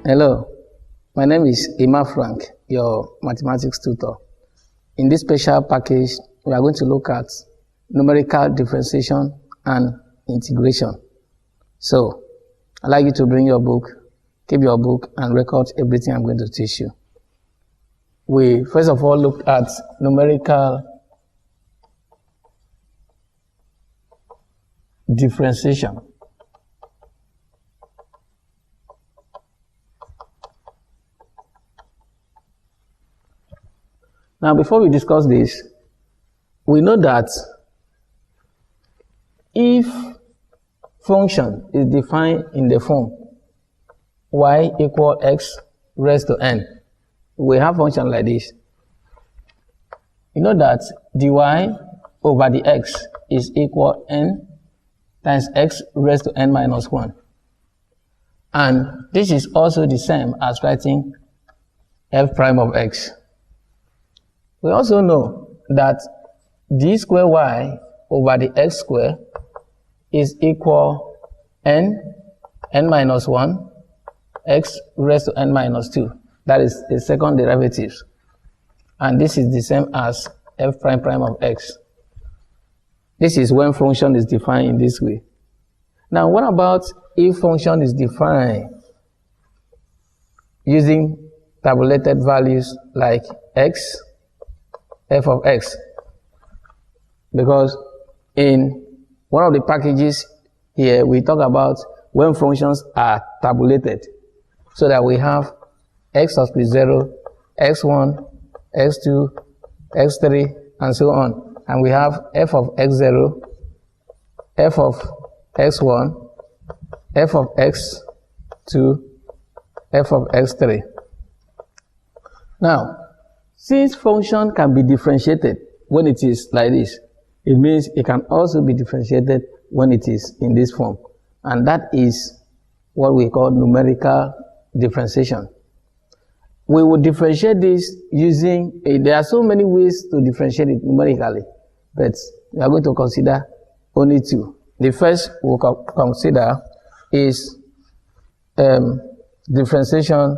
Hello, my name is Emma Frank, your mathematics tutor. In this special package, we are going to look at numerical differentiation and integration. So, I'd like you to bring your book, keep your book, and record everything I'm going to teach you. We first of all looked at numerical differentiation. Now, before we discuss this, we know that if function is defined in the form y equal x raised to n, we have function like this. You know that dy over the x is equal n times x raised to n minus 1. And this is also the same as writing f prime of x. We also know that d square y over the x square is equal n minus 1 x raised to n minus 2. That is the second derivative. And this is the same as f prime prime of x. This is when function is defined in this way. Now, what about if function is defined using tabulated values like x, f of x? Because in one of the packages here, we talk about when functions are tabulated, so that we have x sub 0, x1, x2, x3, and so on. And we have f of x0, f of x1, f of x2, f of x3. Now, since function can be differentiated when it is like this, it means it can also be differentiated when it is in this form. And that is what we call numerical differentiation. We will differentiate this using, there are so many ways to differentiate it numerically, but we are going to consider only two. The first we'll consider is differentiation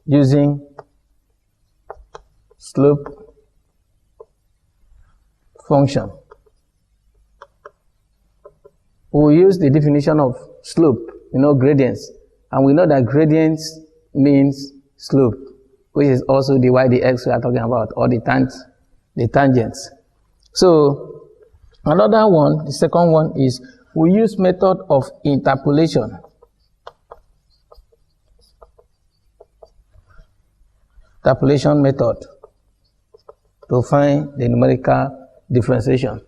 using slope function. We'll use the definition of slope, gradients. And we know that gradients means slope, which is also the y, the x we are talking about, or the tangents. So, another one, the second one is we use method of interpolation. Interpolation method to find the numerical differentiation.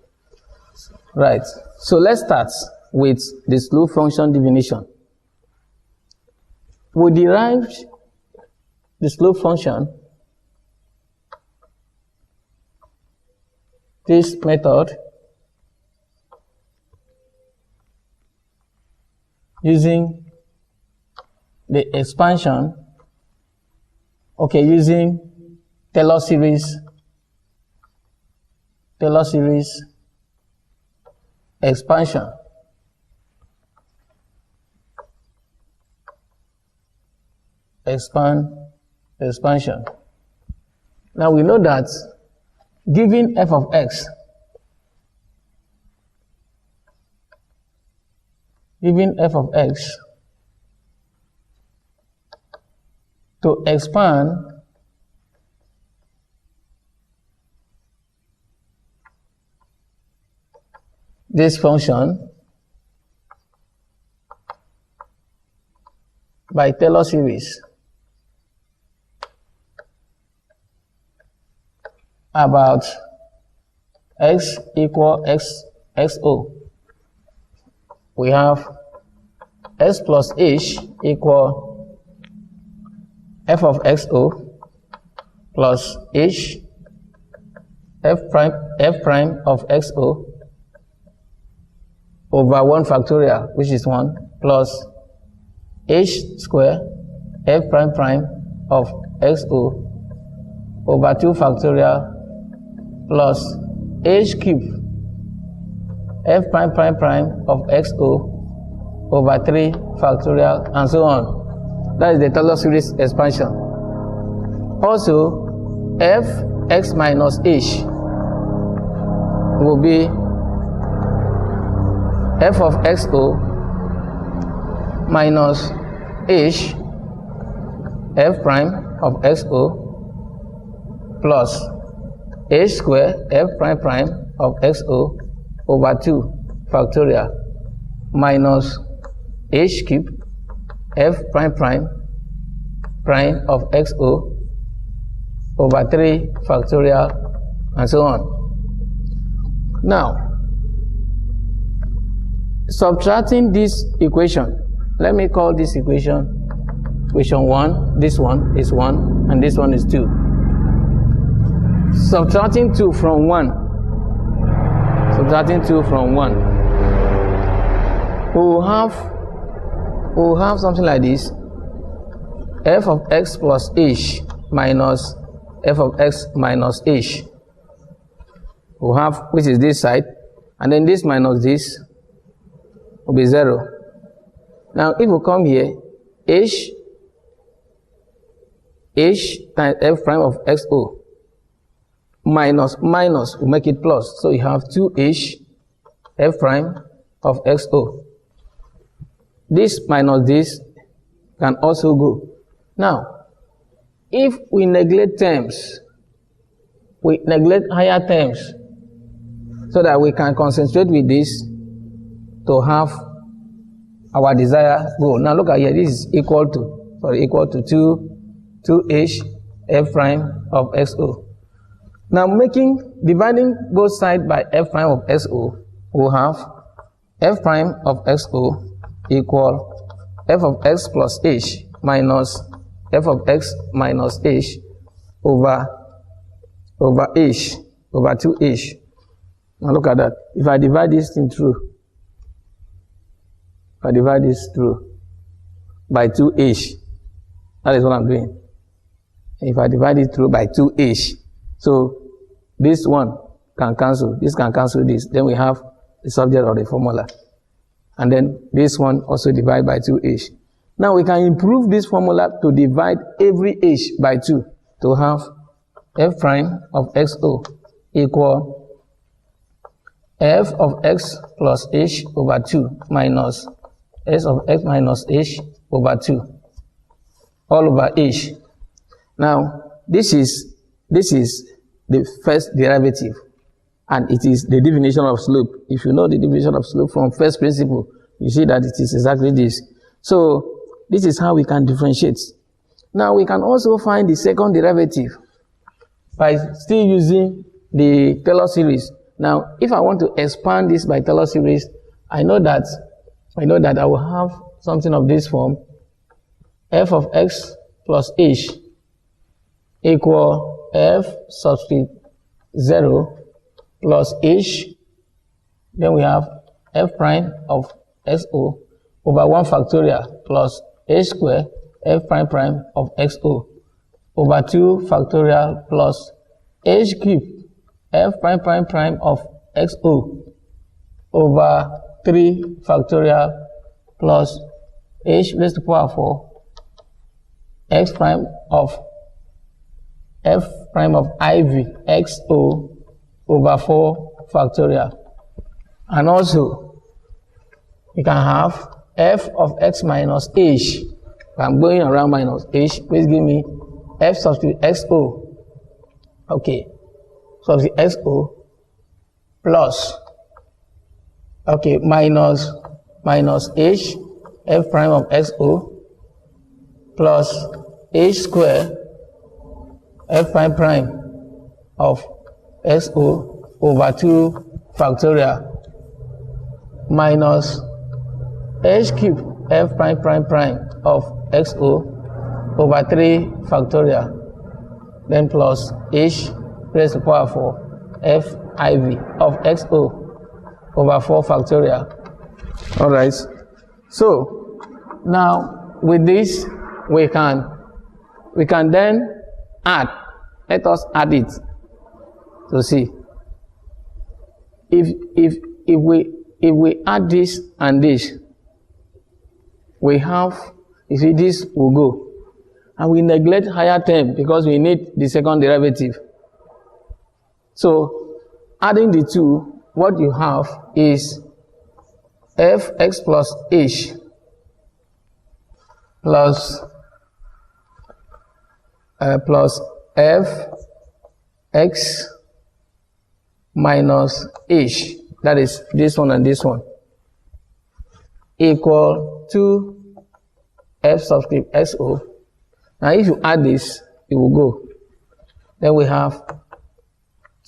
Right. So let's start with the slope function definition. We derived the slope function, this method, using the expansion, using Taylor series expansion. Expansion. Now we know that given f of x, to expand this function by Taylor series about x equal xo, we have x plus h equal f of xo plus h f prime of xo over 1 factorial, which is 1, plus h square f prime prime of xo over 2 factorial plus h cube f prime prime prime of xo over 3 factorial and so on. That is the Taylor series expansion. Also, fx minus h will be f of xo minus h f prime of xo plus h square f prime prime of xo over 2 factorial minus h cube f prime prime prime of xo over 3 factorial and so on. Now, subtracting this equation, let me call this equation 1, this one is 1 and this one is 2. Subtracting 2 from 1, we'll have something like this: f of x plus h minus f of x minus h. We'll have, which is this side, and then this minus this will be 0. Now if we come here, h times f prime of xo minus will make it plus, so you have 2h f prime of xo. This minus this can also go. Now, if we neglect terms, we neglect higher terms, so that we can concentrate with this to have our desired goal. Now look at here, this is equal to 2h f prime of xo. Now dividing both sides by f prime of xo, we'll have f prime of xo equal f of x plus h minus f of x minus h over h over 2h. Now look at that. If I divide this thing through, by 2h, that is what I'm doing. If I divide it through by 2h, so this one can cancel, this can cancel this, then we have the subject of the formula. And then this one also divide by 2h. Now we can improve this formula to divide every h by 2 to have f prime of xo equal f of x plus h over 2 minus s of x minus h over 2 all over h. Now this is the first derivative, and it is the definition of slope. If you know the definition of slope from first principle, you see that it is exactly this. So this is how we can differentiate. Now we can also find the second derivative by still using the Taylor series. Now if I want to expand this by Taylor series, I know that I will have something of this form: f of x plus h equal f subscript 0 plus h, then we have f prime of xo over 1 factorial plus h square f prime prime of xo over 2 factorial plus h cube f prime prime prime of xo over 3 factorial plus h raised to the power 4 x prime of f prime of iv xo over 4 factorial. And also we can have f of x minus h. I'm going around minus h, please give me f substitute xo, okay, substitute xo plus, okay, minus h f prime of xo plus h square f prime prime of xo over 2 factorial minus h cube f prime prime prime of xo over 3 factorial, then plus h raised to the power 4 f iv of xo over 4 factorial. All right. So now with this we can then add. Let us add it to see. if we add this and this, we have, you see, this will go. And we neglect higher term because we need the second derivative. So, adding the two, what you have is fx plus h plus fx minus h, that is this one and this one, equal to f subscript xo. Now if you add this, it will go. Then we have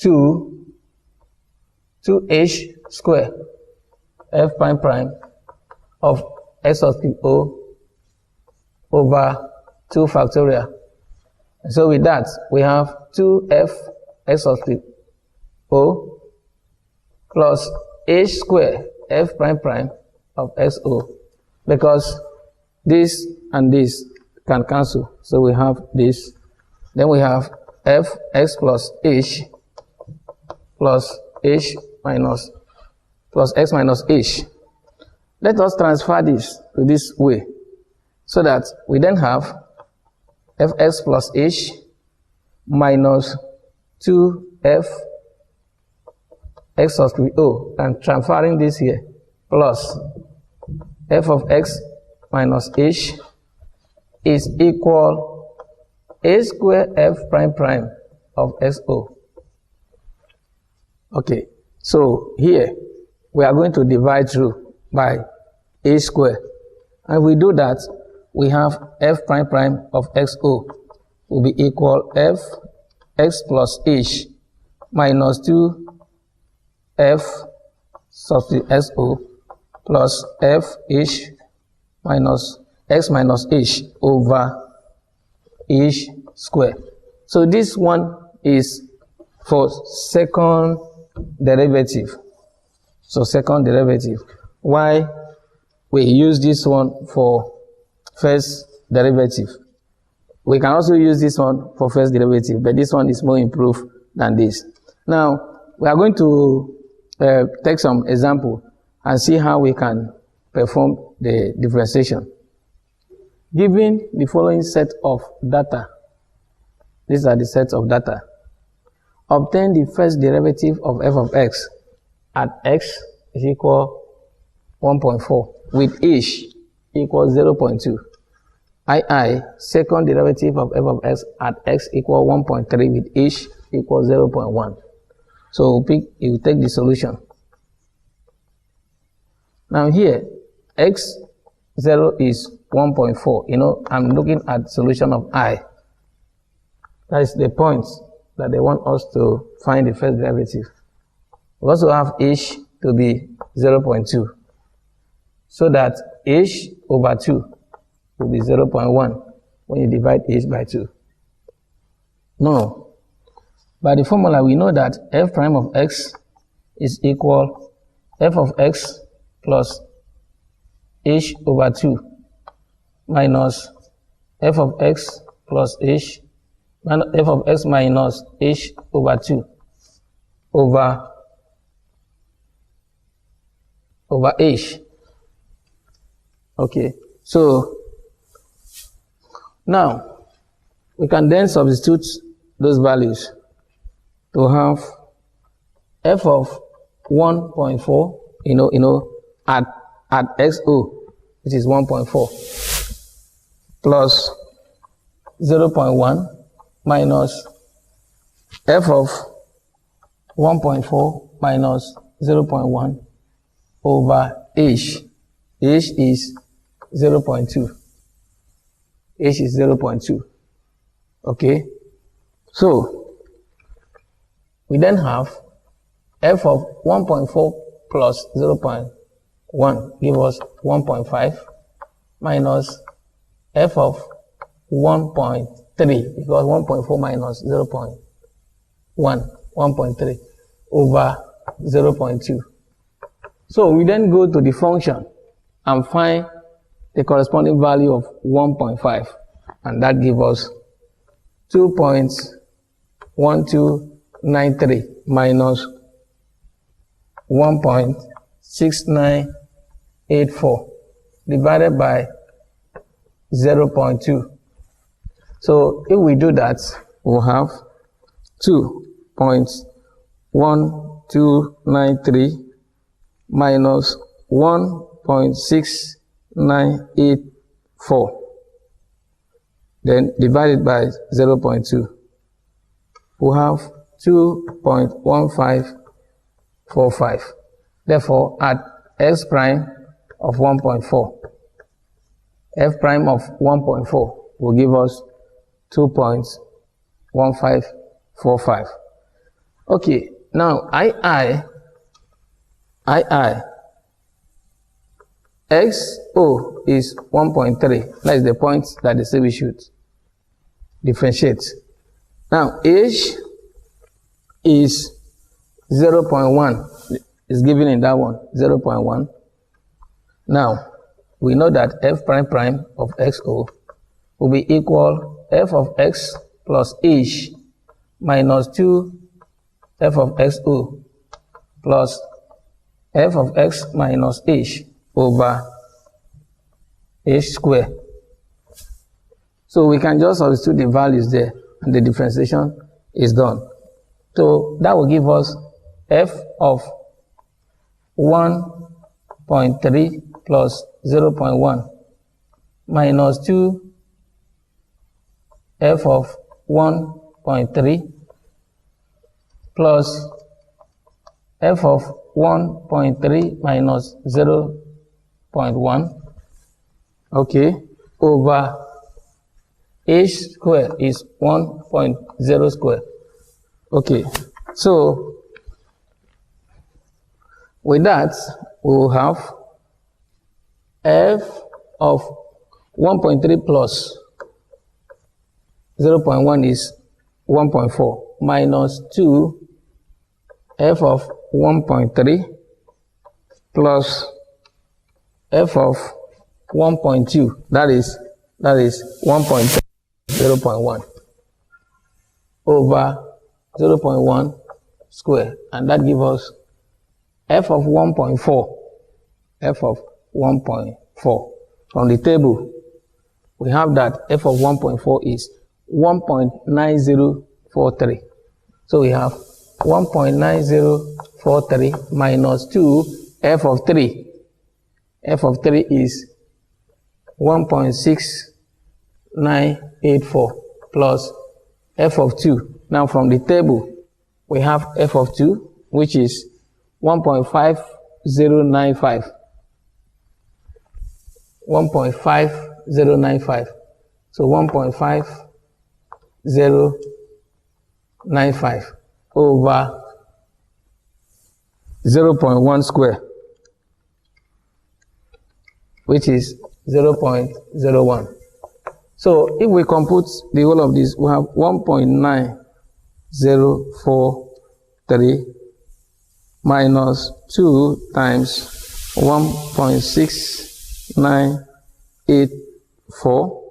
2h square f prime prime of x subscript o over 2 factorial. So with that, we have 2f x subscript o plus h square f prime prime of xo, because this and this can cancel. So we have this. Then we have fx plus h plus h minus plus x minus h. Let us transfer this to this way, so that we then have fx plus h minus 2f x subscript o, and transferring this here, plus f of x minus h is equal a square f prime prime of xo. Okay, so here we are going to divide through by a square, and we do that, we have f prime prime of xo will be equal f x plus h minus 2f substitute xo plus f h minus x minus h over h square. So this one is for second derivative. So second derivative. Why we use this one for first derivative? We can also use this one for first derivative, but this one is more improved than this. Now, we are going to take some example and see how we can perform the differentiation. Given the following set of data, these are the sets of data, obtain the first derivative of f of x at x is equal 1.4 with h equals 0.2. Second derivative of f of x at x equal 1.3 with h equals 0.1. So you take the solution. Now here, x0 is 1.4. You know, I'm looking at solution of I. That is the point that they want us to find the first derivative. We also have h to be 0.2. So that h over 2 will be 0.1 when you divide h by 2. No. By the formula, we know that f prime of x is equal f of x plus h over 2 minus f of x plus h, f of x minus h over 2 over h. Okay, so now we can then substitute those values to have f of 1.4, at xo, which is 1.4, plus 0.1 minus f of 1.4 minus 0.1 over h. H is 0.2. H is 0.2. Okay, so we then have f of 1.4 plus 0.1 give us 1.5 minus f of 1.3, because 1.4 minus 0.1, 1.3 over 0.2. So we then go to the function and find the corresponding value of 1.5, and that gives us 2.1293 minus 1.6984 divided by 0.2. So if we do that, we'll have 2.1293 minus 1.6984, then divided by 0.2. We'll have 2.1545. Therefore, at x prime of 1.4, f prime of 1.4 will give us 2.1545. Okay, now II XO is 1.3. That is the point that they say we should differentiate. Now H is 0.1. Is given in that one, 0.1. Now we know that f prime prime of XO will be equal f of x plus H minus 2 f of XO plus f of x minus H over H square. So we can just substitute the values there and the differentiation is done. So that will give us f of 1.3 plus 0.1 minus 2 f of 1.3 plus f of 1.3 minus 0.1, okay, over H square is 1.0 square. Okay, so with that, we will have f of 1.3 plus 0.1 is 1.4 minus 2 f of 1.3 plus f of 1.2, that is 1.3, 0.1 over 0.1 square, and that gives us f of 1.4, f of 1.4. From the table, we have that f of 1.4 is 1.9043. So we have 1.9043 minus 2 f of 3. F of 3 is 1.6984 plus f of 2. Now from the table, we have f of 2, which is 1.5095. 1.5095. So 1.5095 over 0.1 square, which is 0.01. So if we compute the whole of this, we have 1.9043 minus 2 times 1.6984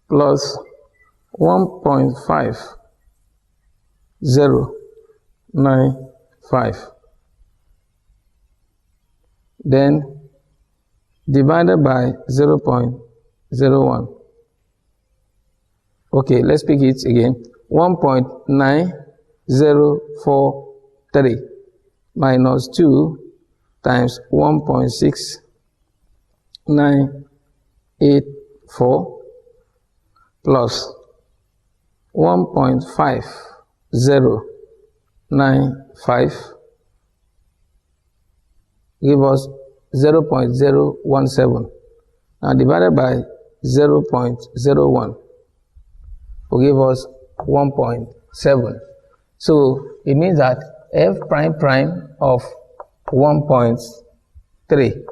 plus 1.5095, then divided by 0.01. Okay, let's pick it again. 1.9043 minus 2 times 1.6984 plus 1.5095 give us 0.017. Now divided by 0.01 will give us 1.7. So it means that f prime prime of 1.3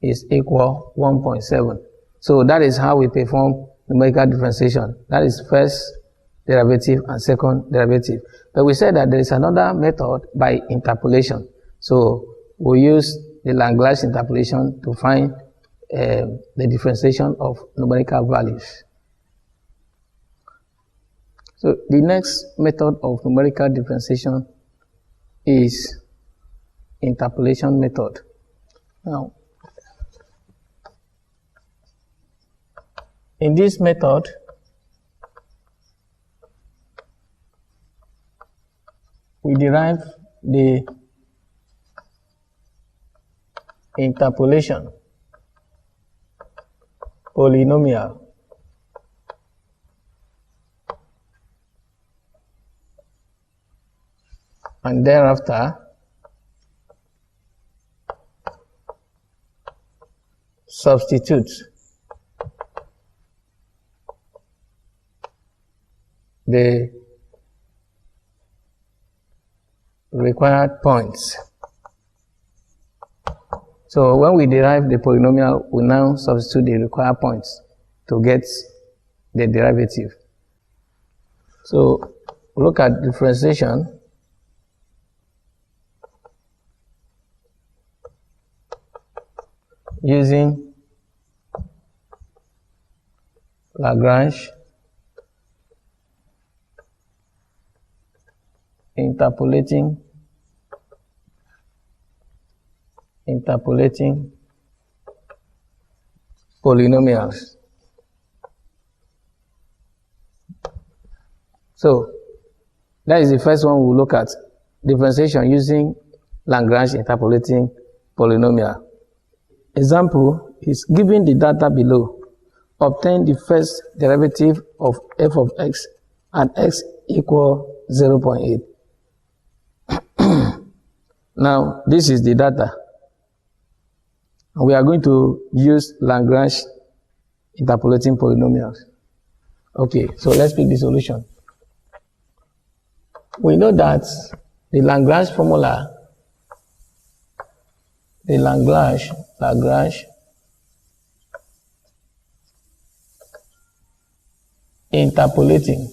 is equal 1.7. So that is how we perform numerical differentiation. That is first derivative and second derivative. But we said that there is another method by interpolation. So we use the Lagrange interpolation to find the differentiation of numerical values. So the next method of numerical differentiation is interpolation method. Now, in this method, we derive the interpolation polynomial and thereafter substitute the required points. So when we derive the polynomial, we now substitute the required points to get the derivative. So look at differentiation. Using Lagrange interpolating polynomials. So that is the first one we'll look at, differentiation using Lagrange interpolating polynomial. Example is given the data below. Obtain the first derivative of f of x at x equal 0.8. Now, this is the data. We are going to use Lagrange interpolating polynomials. Okay, so let's pick the solution. We know that the Lagrange formula, the Lagrange interpolation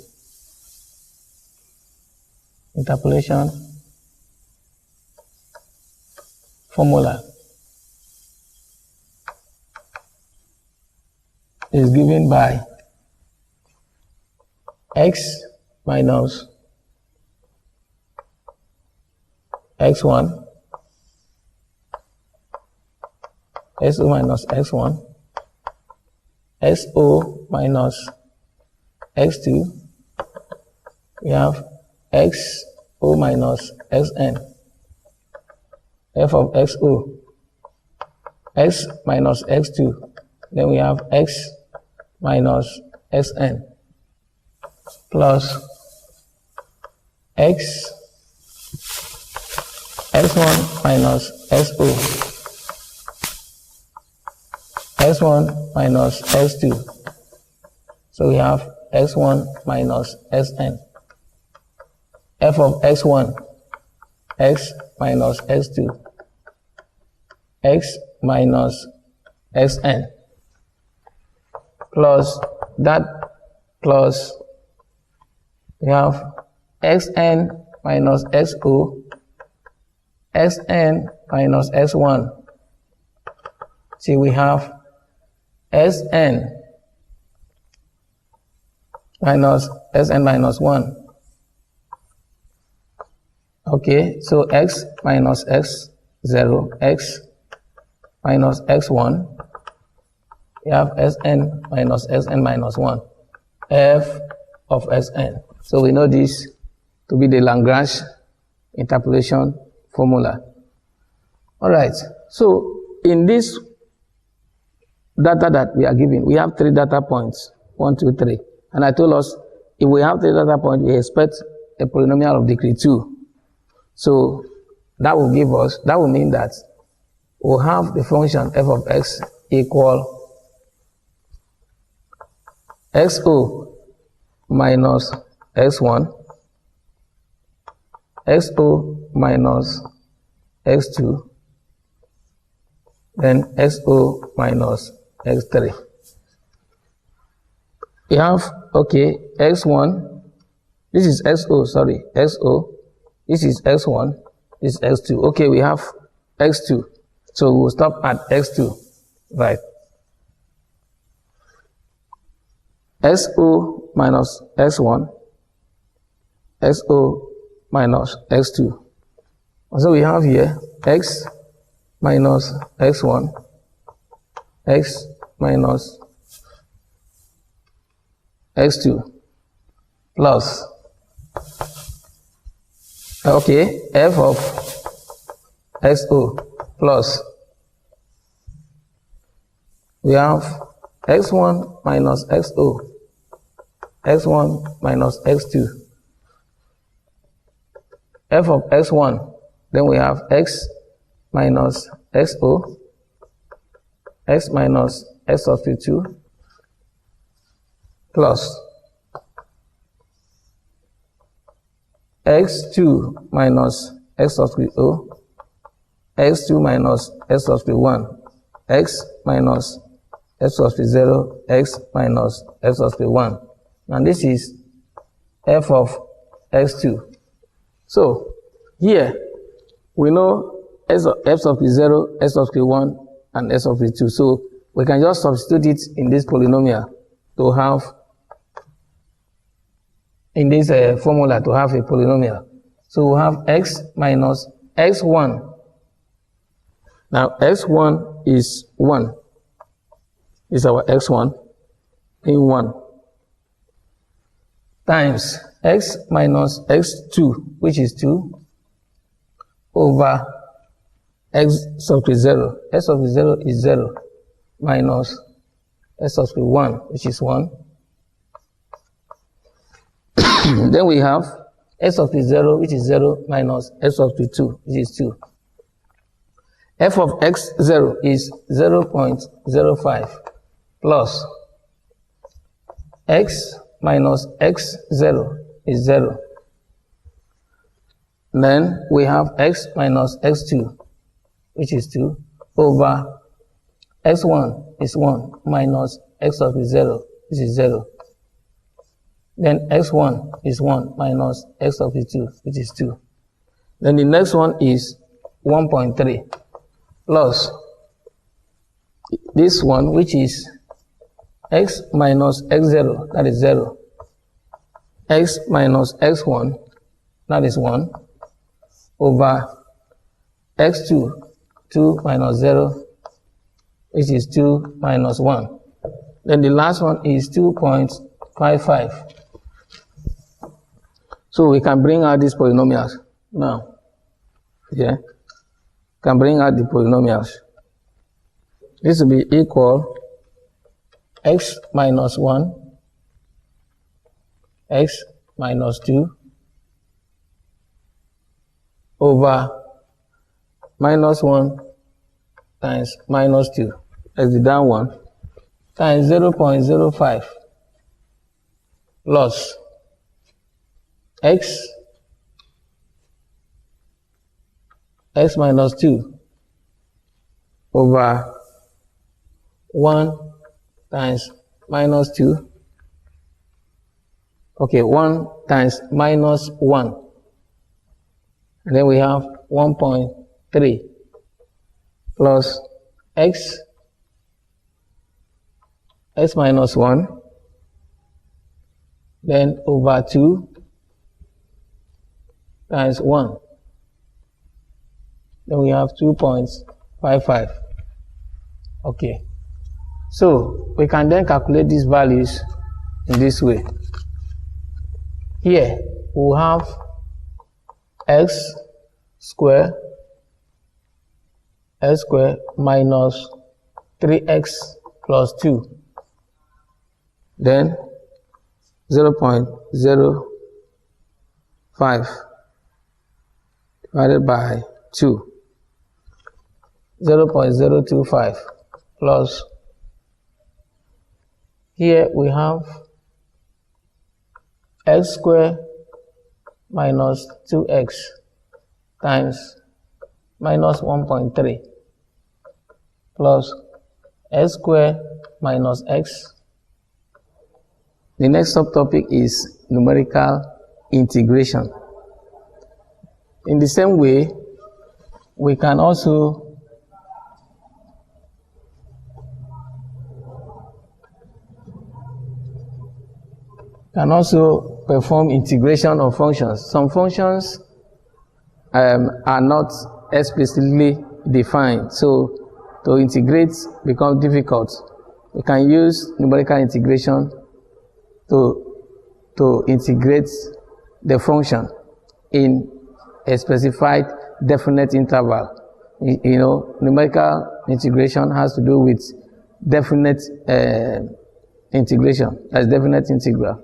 formula is given by x minus x1 SO minus x1 SO minus x2, we have xO minus xn, f of xO, x minus x2, then we have x minus xn, plus x1 minus xO, x1 minus x2, so we have x1 minus xn, f of x1, x minus x2, x minus xn, plus that, plus we have xn minus xo, xn minus x1. See, we have xn minus xn minus 1. Okay, so x minus x0, x minus x1, we have Sn minus Sn minus 1, f of Sn. So we know this to be the Lagrange interpolation formula. Alright, so in this data that we are given, we have 3 data points, 1, 2, 3. And I told us, if we have 3 data points, we expect a polynomial of degree 2. So that will give us, that will mean that we'll have the function f of x equal xo minus x1, xo minus x2, then xo minus x3. We have, okay, x1, this is xo, sorry, xo, this is x1, this is x2. Okay, we have x2, so we'll stop at x2, right? xo minus x1, xo minus x2, So we have here x minus x1, x minus x2 plus, okay, f of xo plus, we have x1 minus xo, x1 minus x2, f of x1, then we have x minus xo, x minus x of 2 plus x2 minus x of 3o, x2 minus x of 1, x minus x of 0, x minus x of 1. And this is f of x2. So here we know f of 0, x of 1, and x of 2. So we can just substitute it in this polynomial to have, in this formula to have a polynomial. So we have x minus x1. Now x1 is 1. Is our x1 in 1 times x minus x2, which is 2, over x of 0. x of 0 is 0 minus x of 1, which is 1. Then we have x of 0, which is 0 minus x of 2, which is 2. f of x0 is 0.05 plus x minus x0 is 0. Then we have x minus x2, which is 2, over x1 is 1 minus x of 0, which is 0. Then x1 is 1 minus x of 2, which is 2. Then the next one is 1.3 plus this one, which is x minus x0, that is 0. X minus x1, that is 1, over x2, 2 minus 0, which is 2 minus 1. Then the last one is 2.55. So we can bring out these polynomials now. Yeah, can bring out the polynomials. This will be equal x minus 1, x minus 2, over minus 1 times minus 2, that's the down one, times 0.05 plus x minus 2 over 1 times minus 2. Okay, 1 times minus 1. And then we have 1.3 plus x minus 1, then over 2 times 1. Then we have 2.55. Okay. So we can then calculate these values in this way. Here we have x squared minus 3x plus 2. Then 0.05 divided by 2. 0.025 plus, here we have x squared minus 2x times minus 1.3 plus x squared minus x. The next subtopic is numerical integration. In the same way, we can also perform integration of functions. Some functions are not explicitly defined. So to integrate becomes difficult. We can use numerical integration to integrate the function in a specified definite interval. You know, numerical integration has to do with definite integration, that's definite integral,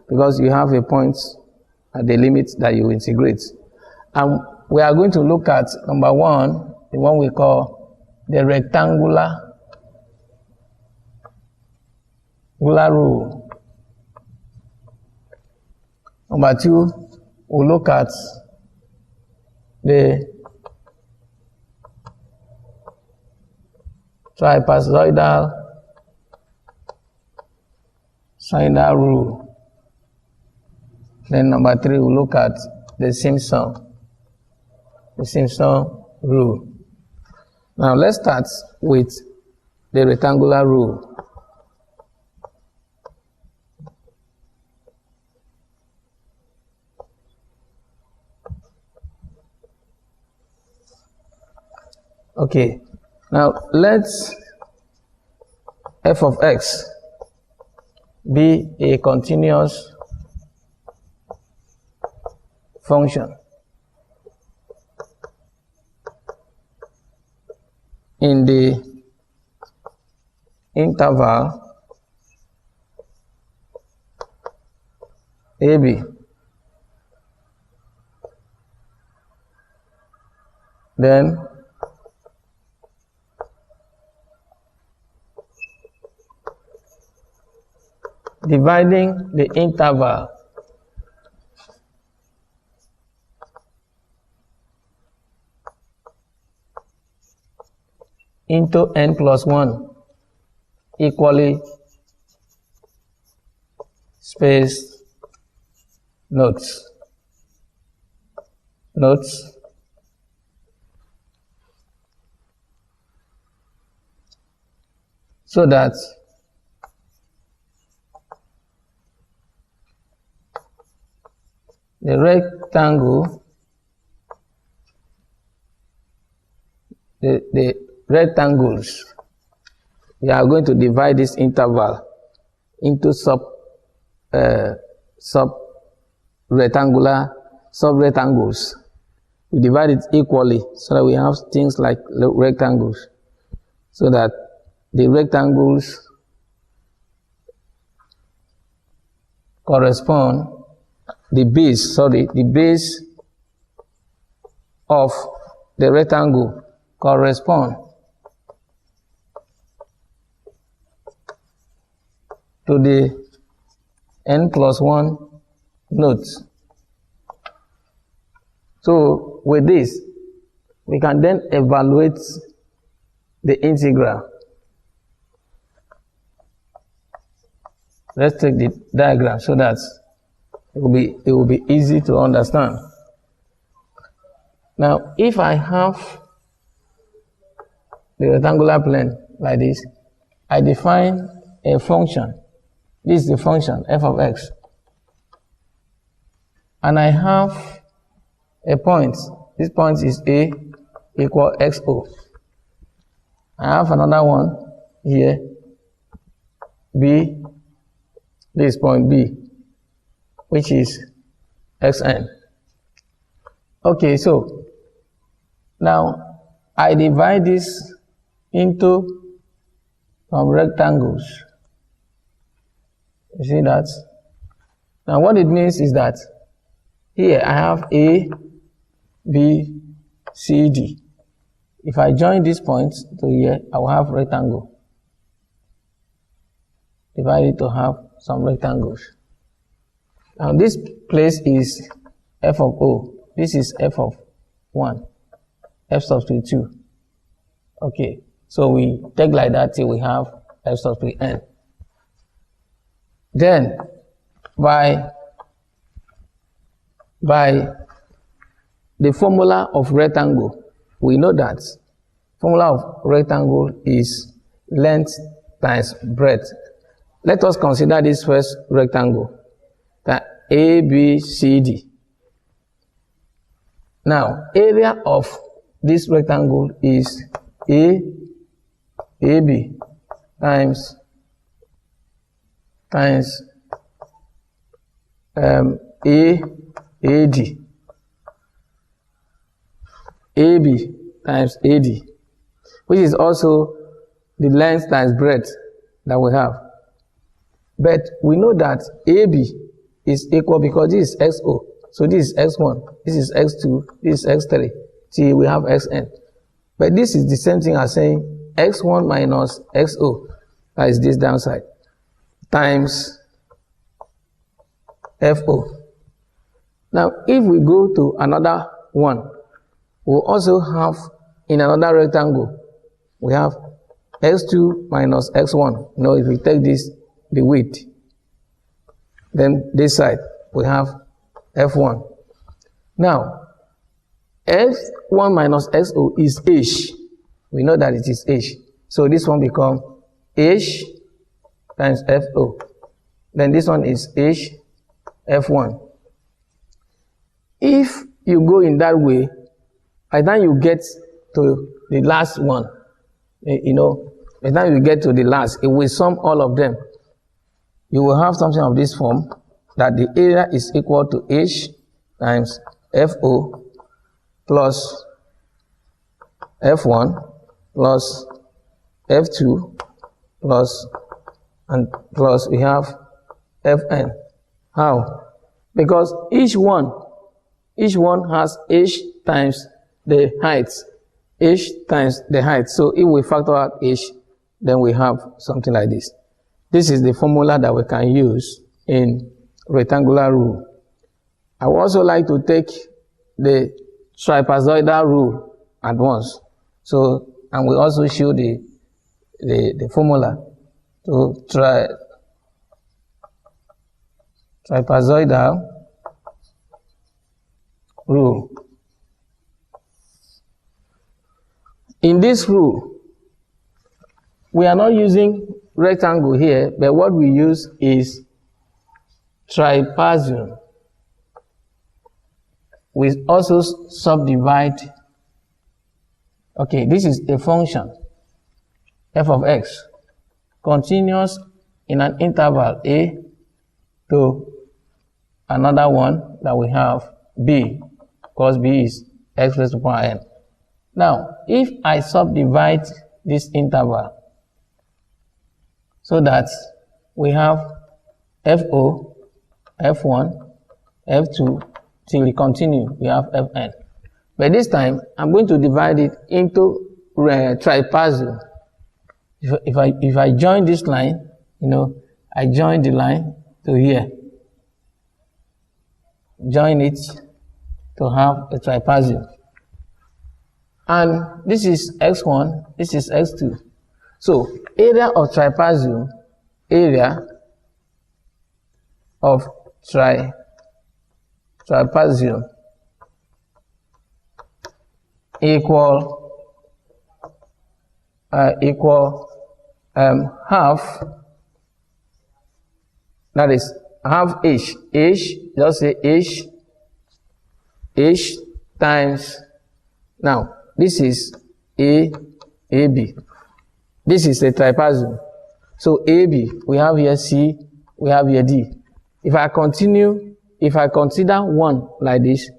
because you have a point at the limit that you integrate. And we are going to look at number one, the one we call the rectangular rule. Number two, we'll look at the trapezoidal rule. Then number three, we'll look at the Simpson rule. Now let's start with the rectangular rule. Okay, now let's f of x be a continuous function in the interval AB. Then dividing the interval into n plus 1 equally spaced nodes. So that the rectangles, we are going to divide this interval into sub-rectangles. We divide it equally so that we have things like rectangles, so that the rectangles correspond, the base of the rectangle correspond to the n plus 1 nodes. So with this, we can then evaluate the integral. Let's take the diagram so that it will be easy to understand. Now, if I have the rectangular plane like this, I define a function. This is the function f of x. And I have a point. This point is a equal xo. I have another one here, b, this point b, which is xn. Okay, so now I divide this into some rectangles. You see that? Now what it means is that here I have A, B, C, D. If I join these points to here, I will have rectangle. Divide it to have some rectangles. Now this place is f of O. This is f of 1. F subscript 2. Okay, so we take like that till we have f subscript n. Then by the formula of rectangle, we know that formula of rectangle is length times breadth. Let us consider this first rectangle, that A, B, C, D. Now, area of this rectangle is AB times AD. AB times AD, which is also the length times breadth that we have. But we know that AB is equal because this is XO. So this is X1, this is X2, this is X3, till we have Xn. But this is the same thing as saying X1 minus XO, that is this downside, times FO. Now, if we go to another one, we'll also have in another rectangle, we have X2 minus X1. You know, if we take this, the width, then this side, we have F1. Now, F1 minus XO is H. We know that it is H. So this one becomes H times FO. Then this one is H F1. If you go in that way, by the time you get to the last one, you know, by the time you get to the last, it will sum all of them. You will have something of this form, that the area is equal to H times FO plus F1 plus F2 plus, and plus we have Fn. How? Because each one has H times the height. H times the height. So if we factor out H, then we have something like this. This is the formula that we can use in rectangular rule. I would also like to take the trapezoidal rule at once. So, and we also show the formula to trapezoidal rule. In this rule, we are not using rectangle here, but what we use is trapezium. We also subdivide. Okay, this is a function, f of x, continuous in an interval a to another one that we have b, because b is x raised to the power n. Now, if I subdivide this interval so that we have FO, F1, F2, till we continue, we have Fn. But this time, I'm going to divide it into trapezium. If I join this line, you know, I join the line to here. Join it to have a trapezium. And this is x1, this is x2. So, area of trapezium, area of trapezium equal half, that is half h, just say h times, now this is AB. This is a trapezium. So AB, we have here C, we have here D. If I continue, if I consider one like this,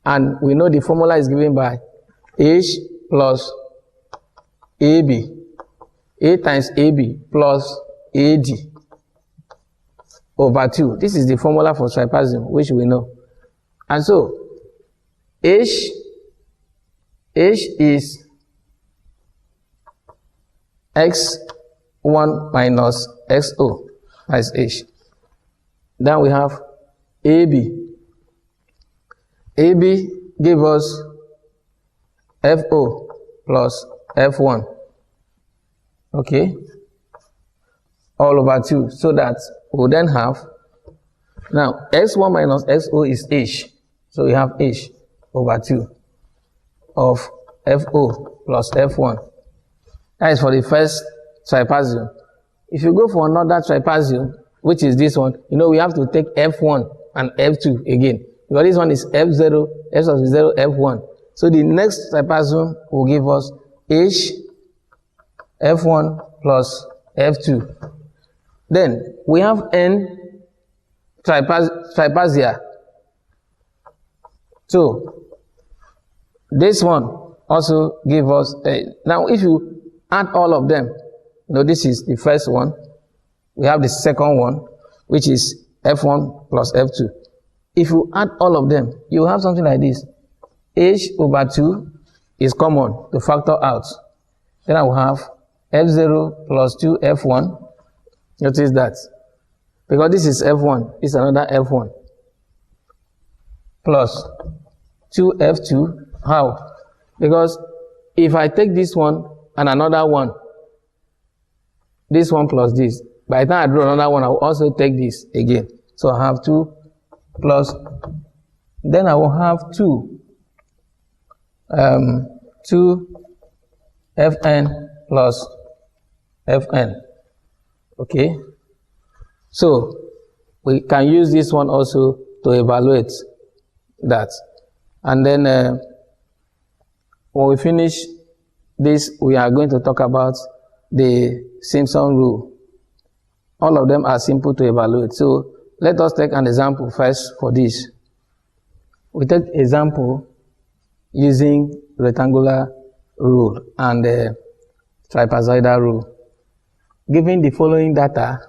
and we know the formula is given by H plus AB, A times AB plus AD over 2. This is the formula for trapezium, which we know. And so, H is x1 minus xo, as H. Then we have AB. AB give us FO plus F1. Okay? All over 2. So that we'll then have, now x1 minus xo is H. So we have H over 2 of FO plus F1. That is for the first trapezium. If you go for another trapezium, which is this one, you know we have to take F1 and F2 again. because this one is F0, F sub 0, F1. So the next trapezium will give us H F1 plus F2. Then we have N trapezia. So this one also give us now if you add all of them, this is the first one. We have the second one, which is F1 plus F2. If you add all of them, you have something like this. H over 2 is common to factor out. Then I will have F0 plus 2 F1. Notice that. Because this is F1, it's another F1. Plus 2 F2. How? Because if I take this one and another one, this one plus this, by the time I draw another one, I will also take this again. So I have 2 plus, then I will have 2 Fn plus Fn. Okay, so we can use this one also to evaluate that. And then when we finish this, we are going to talk about the Simpson rule. All of them are simple to evaluate. So let us take an example first for this. We take example using rectangular rule and trapezoidal rule. Given the following data,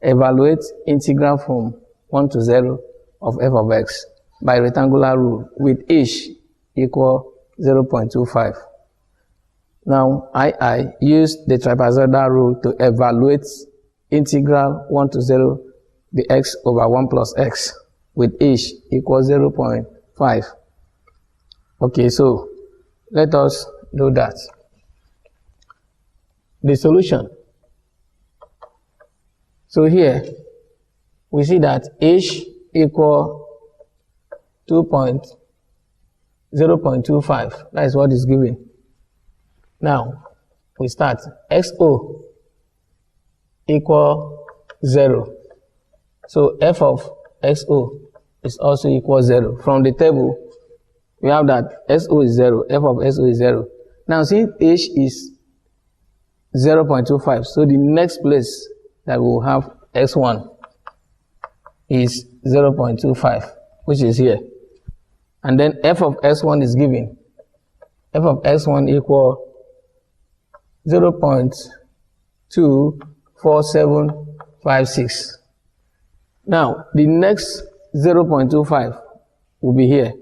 evaluate integral from 1 to 0 of f of x by rectangular rule with h equal 0.25. Now, I use the trapezoidal rule to evaluate integral 1 to 0 the x over 1 plus x with h equals 0.5. Okay, so let us do that. The solution. So here, we see that h equal 0.25. That is what is given. Now, we start. xo equal 0. So f of xo is also equal 0. From the table, we have that xo is 0, f of xo is 0. Now, since h is 0.25, so the next place that we will have x1 is 0.25, which is here. And then f of x1 is given. F of x1 equal 0.24756. Now, the next 0.25 will be here.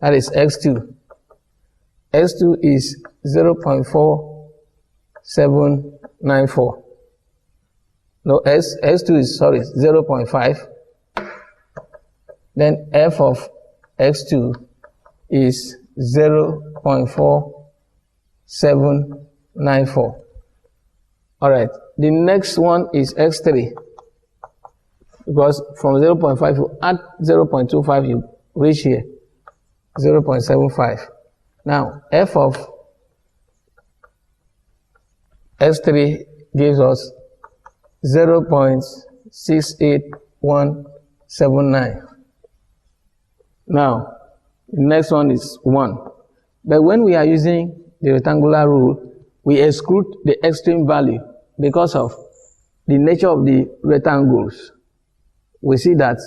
That is x2. x2 is 0.4794. No, x2 is, 0.5. Then f of x2 is 0.4794. All right. The next one is x3. Because from 0.5, you add 0.25, you reach here, 0.75. Now, f of x3 gives us 0.68179. Now, the next one is 1. But when we are using the rectangular rule, we exclude the extreme value because of the nature of the rectangles. We see that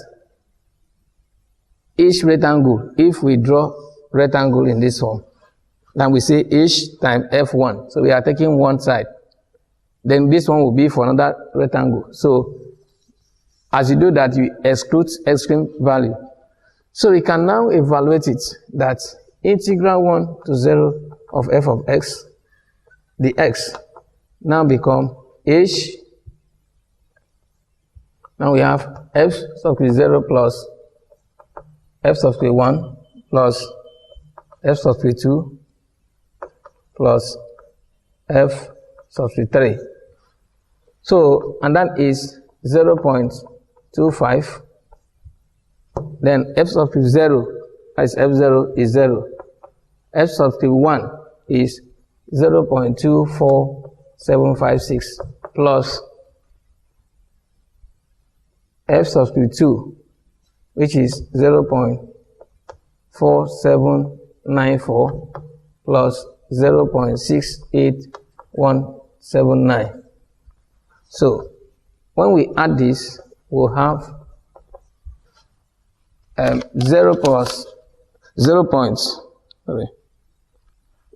each rectangle, if we draw rectangle in this form, then we say h times f1. So we are taking one side. Then this one will be for another rectangle. So as you do that, you exclude extreme value. So we can now evaluate it that integral 1 to 0 of f of x, the x, now become h. Now we have f sub 0 plus f sub 1 plus f sub 2 plus f sub 3. So, and that is 0.25. Then f sub 0, as f0 is 0. F sub 1 is 0.24756 plus f sub 2 which is 0.4794 plus 0.68179. So when we add this, we'll have 0 plus 0 points. Sorry.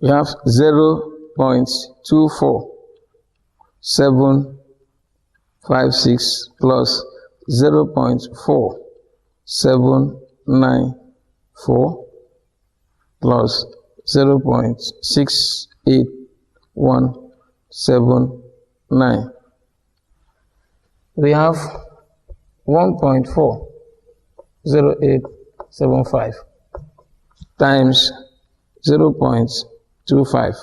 We have 0.24756 plus 0.4794 plus 0.68179. We have 1.40875 times 0.25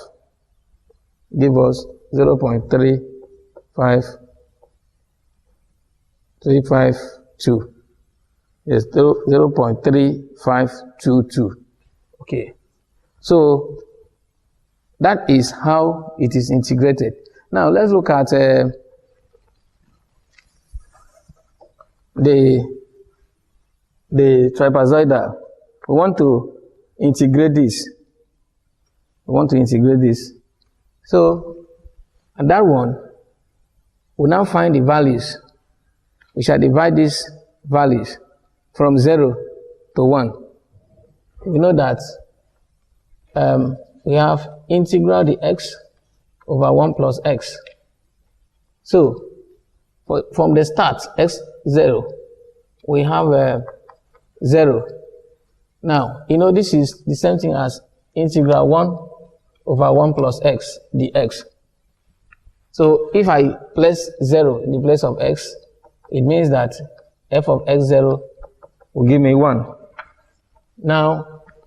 give us 0.352. Yes, 0.3522. Okay. So that is how it is integrated. Now let's look at the trapezoidal. We want to integrate this. So, and that one, we now find the values. We shall divide these values from 0 to 1. We know that we have integral dx over 1 plus x. So, from the start, x0, we have 0. Now, you know this is the same thing as integral 1 over 1 plus x dx. So, if I place 0 in the place of x, it means that f of x0 will give me 1. Now,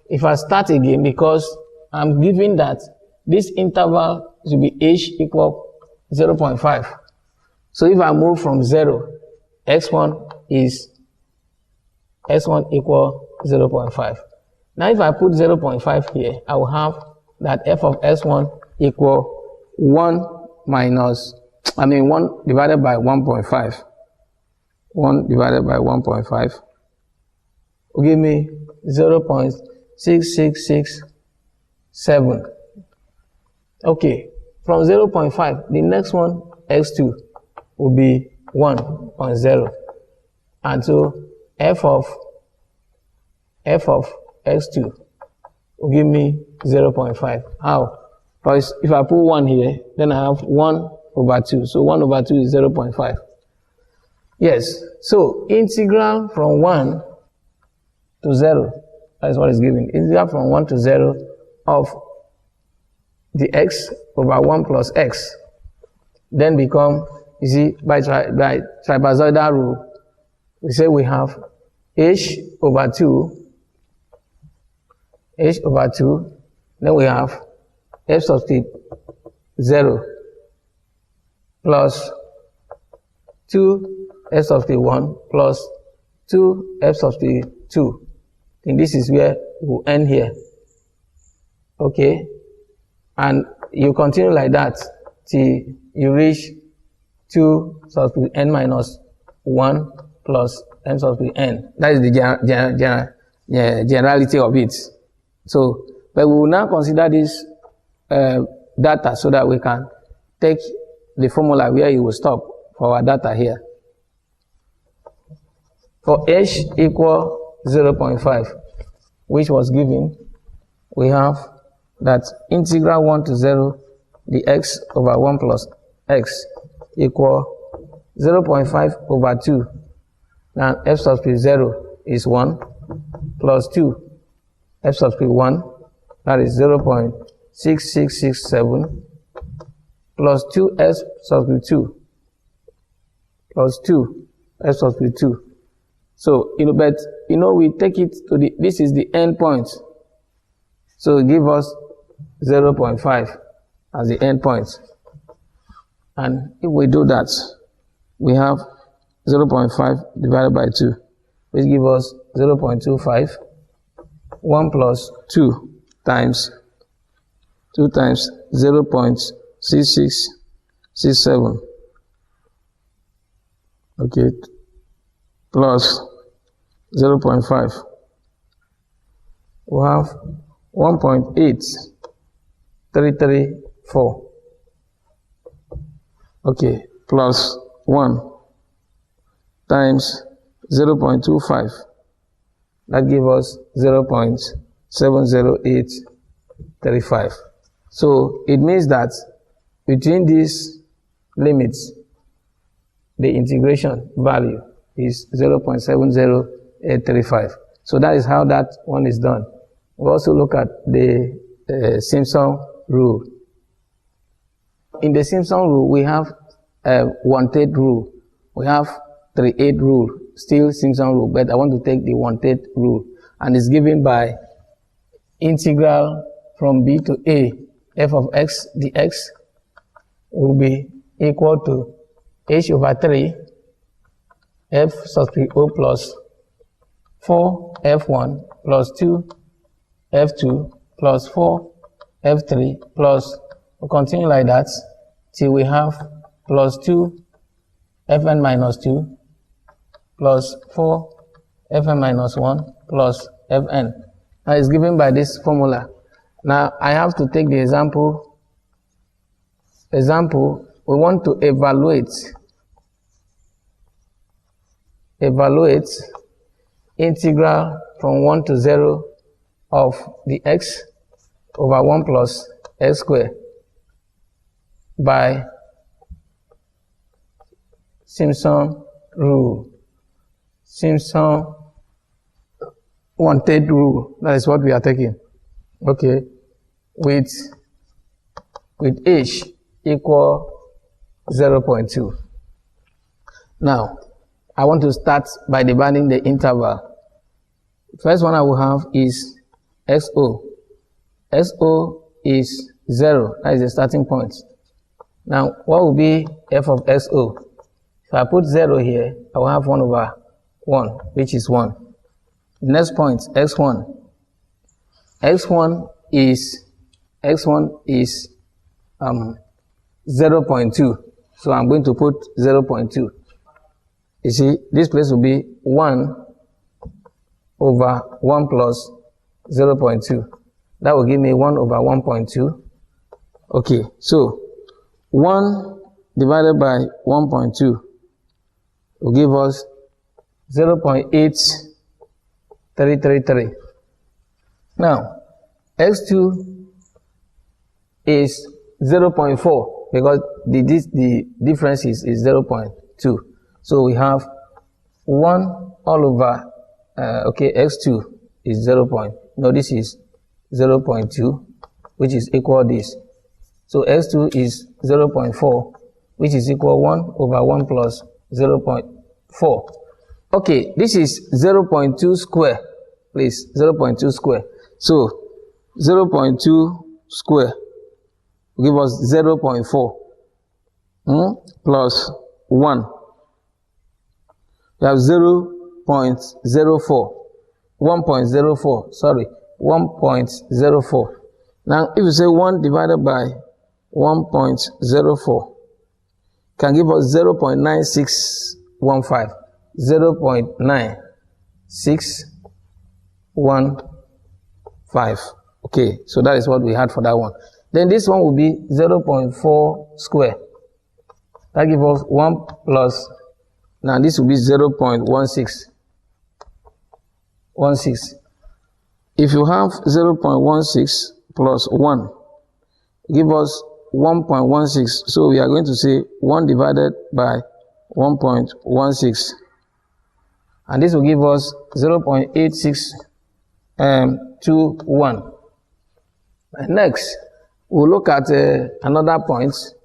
if I start again, because I'm given that this interval should be h equal 0.5. So if I move from 0, x1 equal 0.5. Now if I put 0.5 here, I will have that f of x1 equal 1 divided by 1.5. 1 divided by 1.5 will give me 0.6667. Okay, from 0.5, the next one, x2, will be 1.0. And so f of x2 will give me 0.5. How? Because if I put 1 here, then I have 1 over 2. So 1 over 2 is 0.5. Yes, so integral from 1 to 0, that's what is given. Integral from 1 to 0 of the x over 1 plus x then become, you see, by trapezoidal rule, we say we have h over 2, then we have f subscript 0 plus 2 f subscript 1 plus 2 f subscript 2. And this is where we'll end here. Okay? And you continue like that till you reach 2 subscript n minus 1 plus m subscript n. That is the generality of it. So, but we will now consider this data so that we can take the formula where you will stop for our data here. For h equal 0.5, which was given, we have that integral 1 to 0 dx over 1 plus x equal 0.5 over 2. Now f subscript 0 is 1 plus 2 f subscript 1, that is 0.6667 plus 2 f subscript 2 plus 2 f subscript 2. So, but we take it to this is the end point. So give us 0.5 as the end point. And if we do that, we have 0.5 divided by 2, which gives us 0.25. 1 plus 2 times 0.6667. Okay, plus 0.5. We have 1.8334. Okay, plus 1 times 0.25. That gives us 0.70835. So it means that between these limits, the integration value is 0.70835. So that is how that one is done. We also look at the Simpson rule. In the Simpson rule, we have a 1/3 rule. We have 3/8 rule, still Simpson rule, but I want to take the 1/3 rule, and it's given by integral from b to a f of x dx will be equal to h over 3 f subscript o plus 4 f1 plus 2 f2 plus 4 f3 plus, we'll continue like that till we have plus 2 fn minus 2 plus 4 fn minus 1 plus fn. Now it's given by this formula. Now I have to take the example. We want to evaluate integral from 1 to 0 of the x over 1 plus x squared by Simpson rule. Simpson 1/3 rule. That is what we are taking. Okay, with h equal 0.2. Now, I want to start by dividing the interval. First one I will have is xo. xo is 0. That is the starting point. Now, what will be f of xo? If I put 0 here, I will have 1 over 1, which is 1. The next point, x1. x1 is 0.2. So I'm going to put 0.2. You see, this place will be 1 over 1 plus 0.2. That will give me 1 over 1.2. Okay, so 1 divided by 1.2 will give us 0.8333. Now, x2 is 0.4 because the difference is 0.2. So we have 1 all over, x2 is this is 0.2, which is equal this. So x2 is 0.4, which is equal 1 over 1 plus 0.4. Okay, this is 0.2 square, please, 0.2 square. So 0.2 square will give us 0.4 plus 1. We have 0.04, 1.04, sorry, 1.04. Now, if you say 1 divided by 1.04, can give us 0.9615, 0.9615. Okay, so that is what we had for that one. Then this one will be 0.4 square. That gives us 1 plus, now this will be 0.16. If you have 0.16 plus 1, give us 1.16. So we are going to say 1 divided by 1.16. And this will give us 0.8621. And next, we'll look at another point,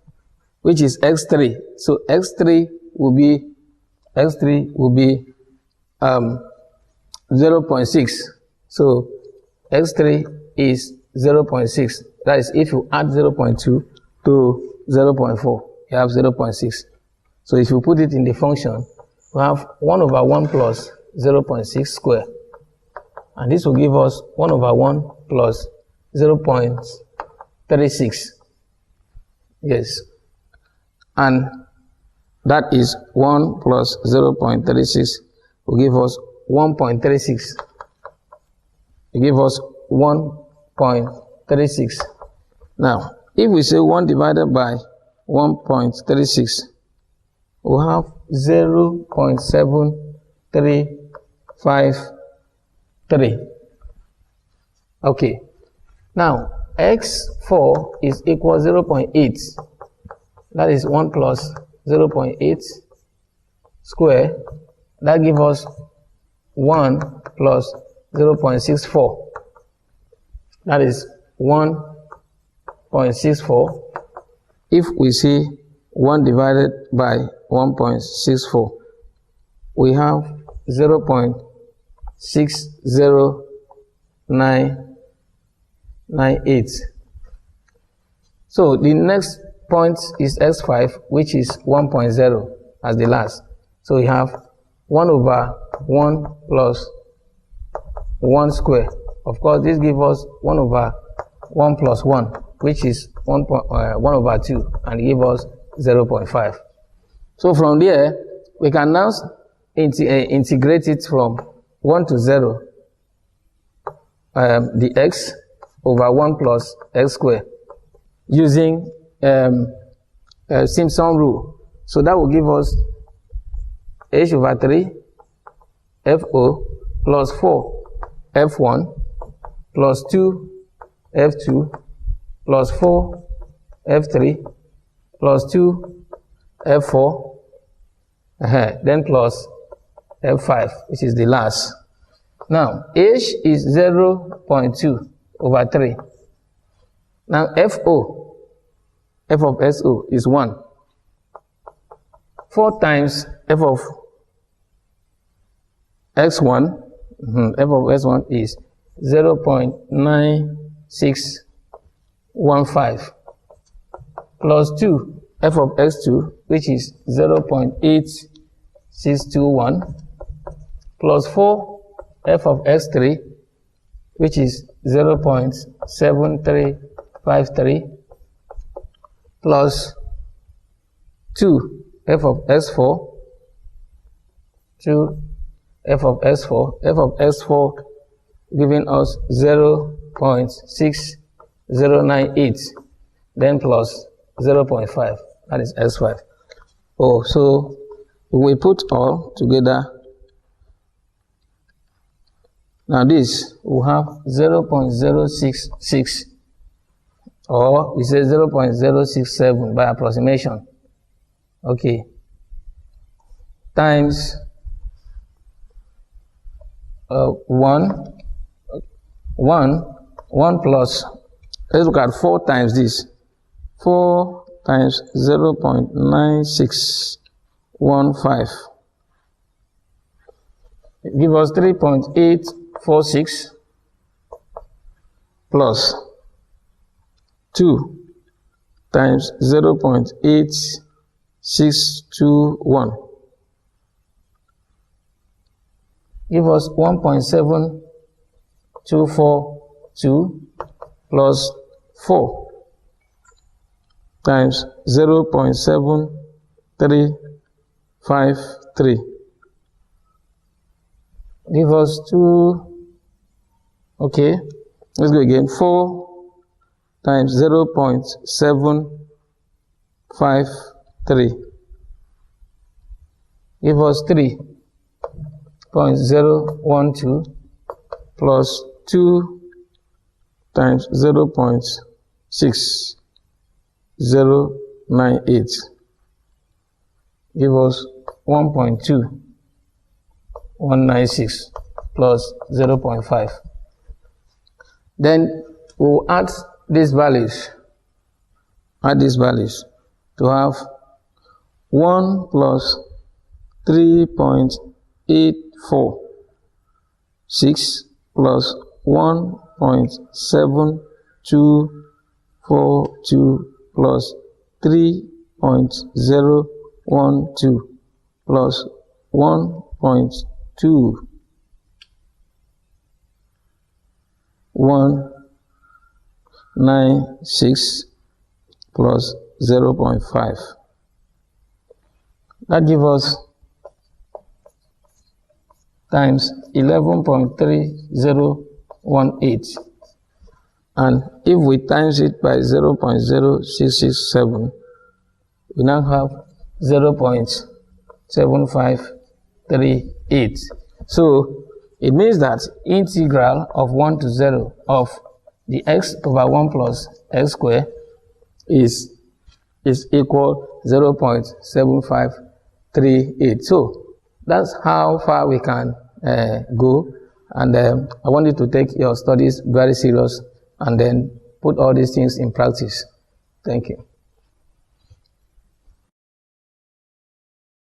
which is x3. So x3 will be 0.6. So x3 is 0.6. That is, if you add 0.2 to 0.4, you have 0.6. So if you put it in the function, we have 1 over 1 plus 0.6 square. And this will give us 1 over 1 plus 0.36. Yes. And that is 1 plus 0.36 will give us 1.36. It gives us 1.36. Now, if we say 1 divided by 1.36, we have 0.7353. Okay. Now, x4 is equal 0.8. That is 1 plus 0.8 square. That gives us 1 plus 0.64. That is 1.64. If we see 1 divided by 1.64, we have 0.60998. So the next point is x5, which is 1.0 as the last. So we have 1 over 1 plus 1 square. Of course, this gives us 1 over 1 plus 1, which is 1 over 2, and gives us 0.5. So from there, we can now integrate it from 1 to 0, the x over 1 plus x squared, using Simpson rule. So that will give us h over 3 fo plus 4 f1 plus 2 f2 plus 4 f3 plus 2 f4 then plus f5, which is the last. Now h is 0.2 over 3. Now f of SO is 1. 4 times f of x1, f of x1 is 0.9615 plus 2 f of x2, which is 0.8621 plus 4 f of x3, which is 0.7353 plus 2 f of s4, 2 f of s4 giving us 0.6098, then plus 0.5, that is s5. Oh, so we put all together. Now this will have 0.066, or we say 0.067 by approximation. Okay. Times 1 plus, let's look at 4 times this. 4 times 0.9615. Give us 3.846 plus 2 times 0.8621. Give us 1.7242 plus 4 times 0.7353. Give us 2, okay, let's go again, 4 times 0.753. Give us 3.012 plus 2 times 0.6098. Give us 1.2196 plus 0.5. Then we'll add these values. To have 1 plus 3.846 plus 1.7242 plus 3.012 plus 1.2196 plus 0.5. That gives us times 11.3018. And if we times it by 0.0667, we now have 0.7538. So it means that integral of 1 to 0 of the x over 1 plus x squared is equal 0.7538. So that's how far we can go. And I want you to take your studies very serious and then put all these things in practice. Thank you.